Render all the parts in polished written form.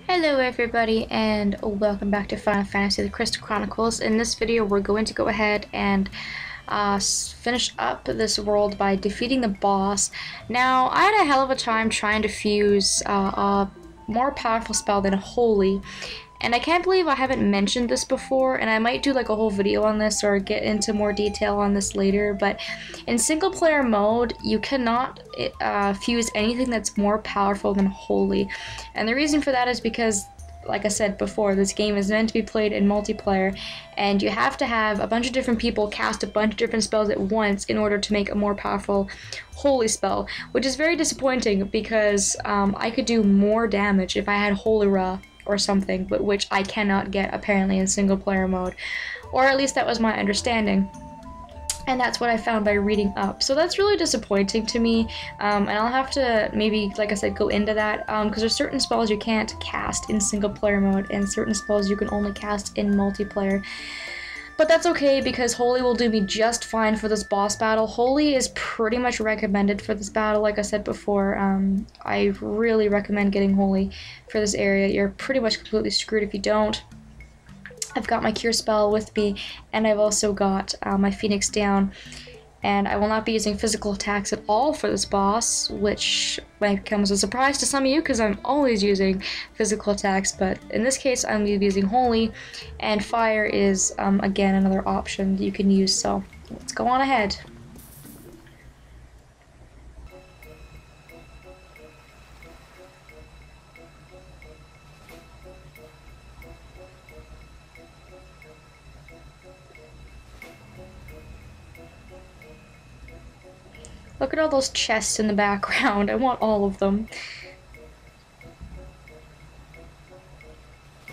Hello everybody and welcome back to Final Fantasy The Crystal Chronicles. In this video we're going to go ahead and finish up this world by defeating the boss. Now I had a hell of a time trying to fuse a more powerful spell than Holy, and I can't believe I haven't mentioned this before, and I might do like a whole video on this or get into more detail on this later, but in single player mode you cannot fuse anything that's more powerful than Holy. And the reason for that is because, like I said before, this game is meant to be played in multiplayer, and you have to have a bunch of different people cast a bunch of different spells at once in order to make a more powerful Holy spell, which is very disappointing because I could do more damage if I had Holy Ra or something, but which I cannot get apparently in single player mode, or at least that was my understanding. And that's what I found by reading up. So that's really disappointing to me, and I'll have to maybe, like I said, go into that, because there's certain spells you can't cast in single player mode, and certain spells you can only cast in multiplayer. But that's okay, because Holy will do me just fine for this boss battle. Holy is pretty much recommended for this battle, like I said before. I really recommend getting Holy for this area. You're pretty much completely screwed if you don't. I've got my cure spell with me, and I've also got my Phoenix down, and I will not be using physical attacks at all for this boss, which might come as a surprise to some of you because I'm always using physical attacks, but in this case I'm going to be using Holy, and Fire is again another option that you can use, so let's go on ahead. Look at all those chests in the background. I want all of them.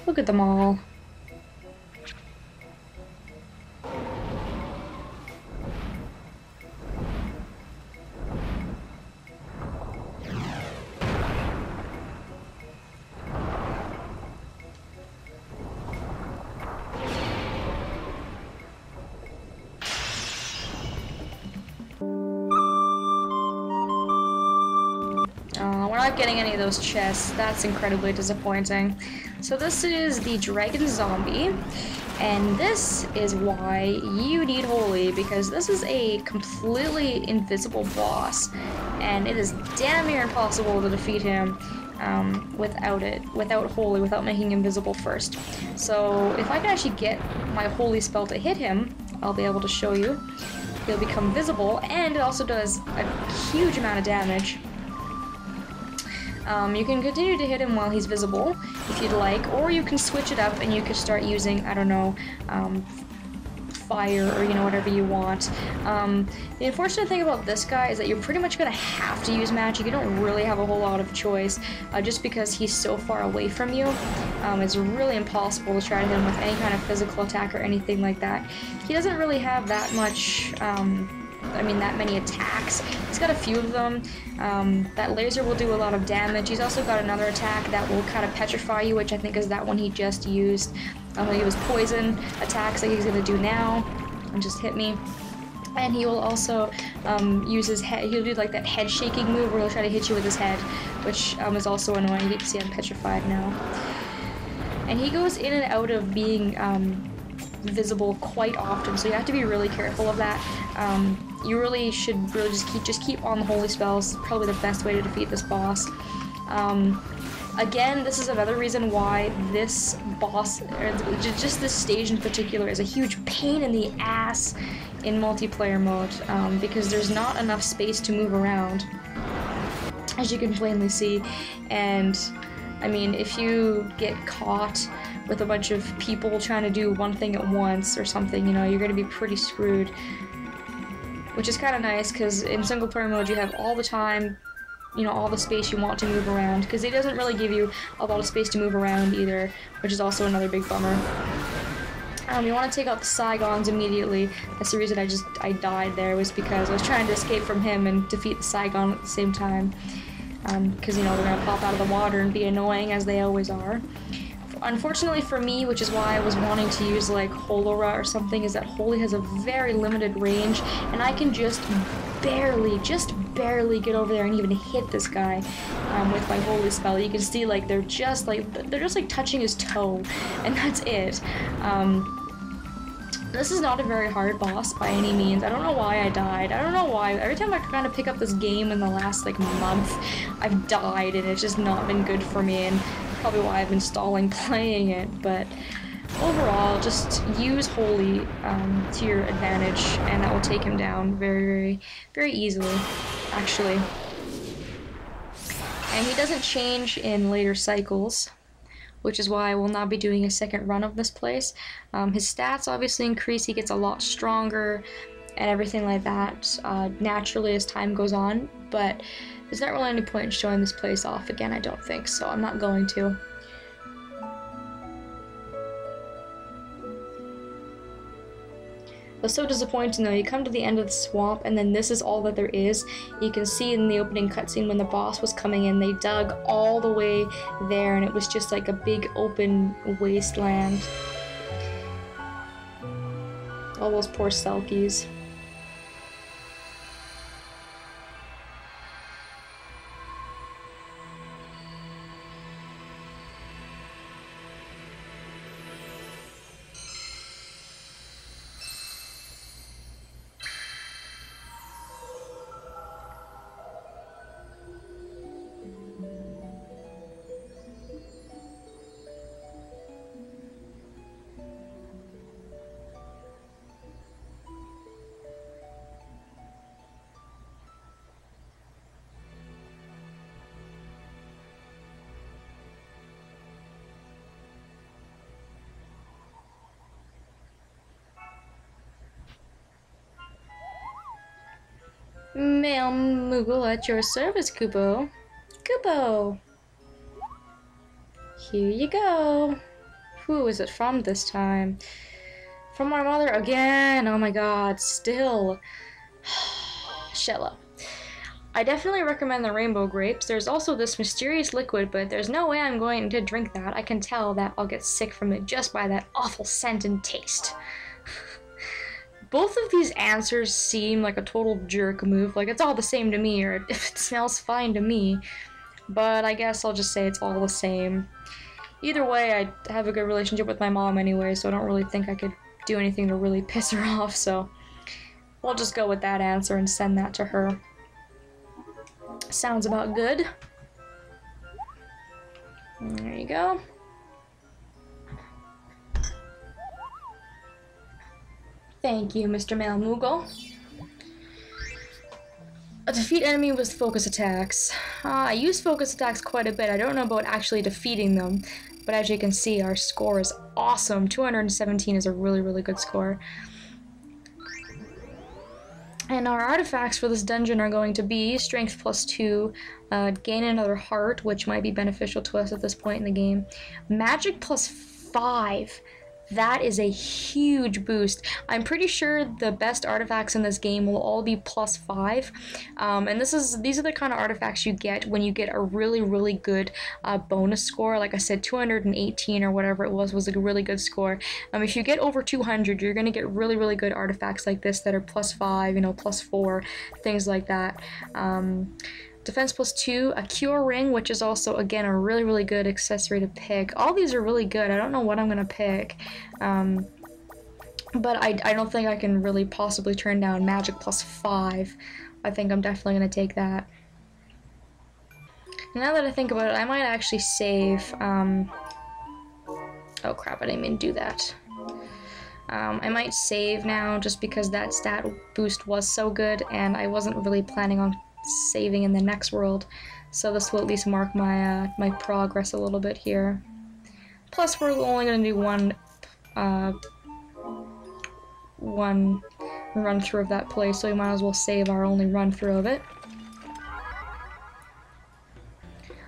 Look at them all. We're not getting any of those chests. That's incredibly disappointing. So this is the Dragon Zombie, and this is why you need Holy, because this is a completely invisible boss, and it is damn near impossible to defeat him without Holy, without making him invisible first. So if I can actually get my Holy spell to hit him, I'll be able to show you. He'll become visible, and it also does a huge amount of damage. You can continue to hit him while he's visible, if you'd like, or you can switch it up and you can start using, I don't know, fire, or, you know, whatever you want. The unfortunate thing about this guy is that you're pretty much gonna have to use magic. You don't really have a whole lot of choice, just because he's so far away from you. It's really impossible to try to hit him with any kind of physical attack or anything like that. He doesn't really have that much, that many attacks. He's got a few of them. That laser will do a lot of damage. He's also got another attack that will kind of petrify you, which I think is that one he just used. He was poison attacks like he's gonna do now, and just hit me. And he will also use his head. He'll do like that head shaking move where he'll try to hit you with his head, which is also annoying. You can see I'm petrified now. And he goes in and out of being visible quite often, so you have to be really careful of that. You really should just keep on the Holy spells. Probably the best way to defeat this boss. Again, this is another reason why this boss, or just this stage in particular, is a huge pain in the ass in multiplayer mode, because there's not enough space to move around, as you can plainly see. And I mean, if you get caught with a bunch of people trying to do one thing at once or something, you know, you're gonna be pretty screwed. Which is kind of nice, because in single player mode you have all the time, you know, all the space you want to move around, because it doesn't really give you a lot of space to move around either, which is also another big bummer. You want to take out the Saigons immediately. That's the reason I died there, was because I was trying to escape from him and defeat the Saigon at the same time. Because, you know, they're gonna pop out of the water and be annoying, as they always are. Unfortunately for me, which is why I was wanting to use like Holy Ra or something, is that Holy has a very limited range, and I can just barely barely get over there and even hit this guy with my holy spell. You can see like they're just like touching his toe, and that's it. This is not a very hard boss by any means. I don't know why I died. I don't know why. Every time I kind of pick up this game in the last like month, I've died, and it's just not been good for me, and probably why I've been stalling playing it. But overall, just use Holy to your advantage, and that will take him down very, very, very easily, actually. And he doesn't change in later cycles, which is why I will not be doing a second run of this place. His stats obviously increase, he gets a lot stronger, and everything like that naturally as time goes on, but there's not really any point in showing this place off again, I don't think, so I'm not going to. It was so disappointing though. You come to the end of the swamp, and then this is all that there is. You can see in the opening cutscene when the boss was coming in, they dug all the way there, and it was just like a big open wasteland. All those poor Selkies. Mail Moogle at your service, Kupo. Kupo! Here you go. Who is it from this time? From our mother again! Oh my god, still. Shella. I definitely recommend the rainbow grapes. There's also this mysterious liquid, but there's no way I'm going to drink that. I can tell that I'll get sick from it just by that awful scent and taste. Both of these answers seem like a total jerk move. Like, it's all the same to me, or if it smells fine to me. But I guess I'll just say it's all the same. Either way, I have a good relationship with my mom anyway, so I don't really think I could do anything to really piss her off, so we'll just go with that answer and send that to her. Sounds about good. There you go. Thank you, Mr. Malmoogle. Defeat enemy with focus attacks. I use focus attacks quite a bit. I don't know about actually defeating them, but as you can see, our score is awesome. 217 is a really, really good score. And our artifacts for this dungeon are going to be Strength +2, gain another heart, which might be beneficial to us at this point in the game. Magic +5. That is a huge boost. I'm pretty sure the best artifacts in this game will all be +5, and these are the kind of artifacts you get when you get a really, really good bonus score. Like I said, 218 or whatever it was a really good score. If you get over 200, you're gonna get really, really good artifacts like this that are +5, you know, +4, things like that. Defense +2, a cure ring, which is also, again, a really, really good accessory to pick. All these are really good. I don't know what I'm going to pick. But I don't think I can really possibly turn down magic +5. I think I'm definitely going to take that. Now that I think about it, I might actually save... oh crap, I didn't mean to do that. I might save now just because that stat boost was so good, and I wasn't really planning on saving in the next world, so this will at least mark my my progress a little bit here. Plus, we're only going to do one run through of that place, so we might as well save our only run through of it.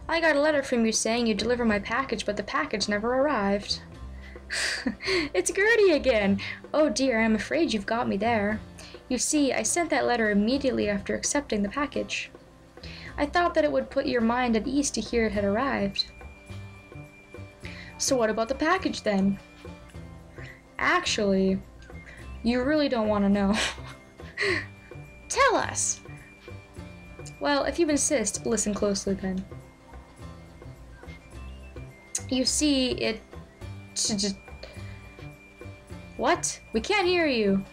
I got a letter from you saying you'd deliver my package, but the package never arrived. It's Gertie again! Oh dear, I'm afraid you've got me there. You see, I sent that letter immediately after accepting the package. I thought that it would put your mind at ease to hear it had arrived. So what about the package then? Actually, you really don't want to know. Tell us! Well, if you insist, listen closely then. You see, it... What? We can't hear you.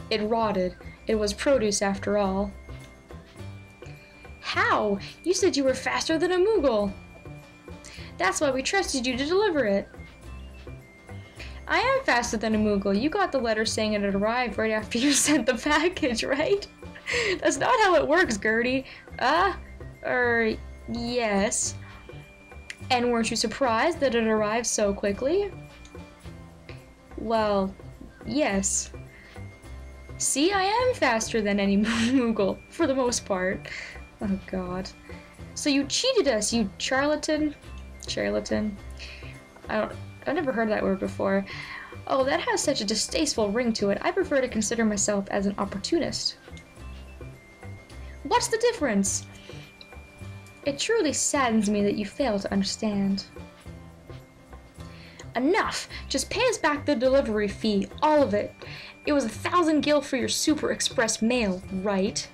It rotted. It was produce after all. How? You said you were faster than a Moogle. That's why we trusted you to deliver it. I am faster than a Moogle. You got the letter saying it had arrived right after you sent the package, right? That's not how it works, Gertie. Yes. And weren't you surprised that it arrived so quickly? Well, yes. See, I am faster than any Moogle, for the most part. Oh god. So you cheated us, you charlatan? Charlatan? I've never heard that word before. Oh, that has such a distasteful ring to it. I prefer to consider myself as an opportunist. What's the difference? It truly saddens me that you fail to understand. Enough! Just pay us back the delivery fee, all of it. It was 1,000 gil for your Super Express mail, right?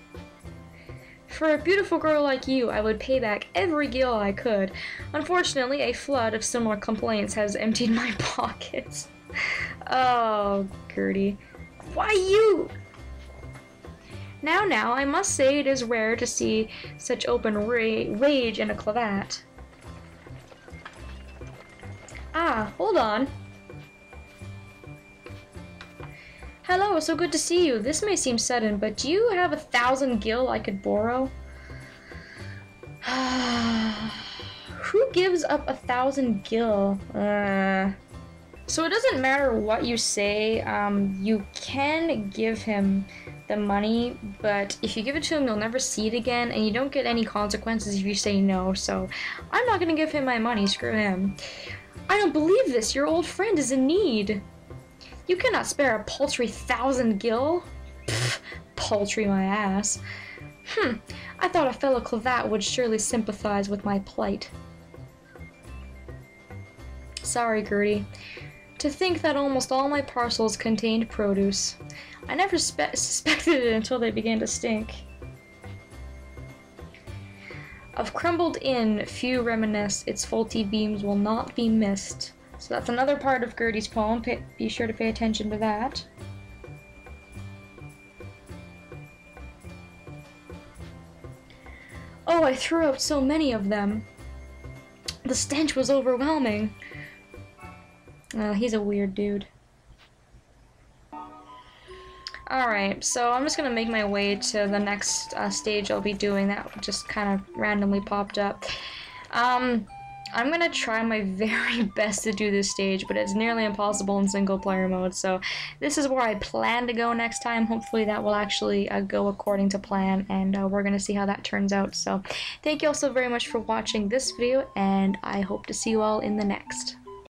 For a beautiful girl like you, I would pay back every gil I could. Unfortunately, a flood of similar complaints has emptied my pockets. Oh, Gertie. Why you? Now, I must say it is rare to see such open rage in a Clavat. Ah, hold on. Hello, so good to see you. This may seem sudden, but do you have 1,000 gil I could borrow? Who gives up 1,000 gil? So it doesn't matter what you say, you can give him the money, but if you give it to him, you'll never see it again, and you don't get any consequences if you say no, so I'm not gonna give him my money, screw him. I don't believe this, your old friend is in need. You cannot spare a paltry 1,000 gil? Pfft, paltry my ass. I thought a fellow Clavat would surely sympathize with my plight. Sorry, Gertie. To think that almost all my parcels contained produce. I never suspected it until they began to stink. Of crumbled inn, few reminisce, its faulty beams will not be missed. So that's another part of Gertie's poem. Be sure to pay attention to that. Oh, I threw out so many of them. The stench was overwhelming. Oh, he's a weird dude. Alright, so I'm just gonna make my way to the next stage I'll be doing that just kind of randomly popped up. I'm gonna try my very best to do this stage, but it's nearly impossible in single player mode, so this is where I plan to go next time. Hopefully that will actually go according to plan, and we're gonna see how that turns out. So thank you all so very much for watching this video, and I hope to see you all in the next.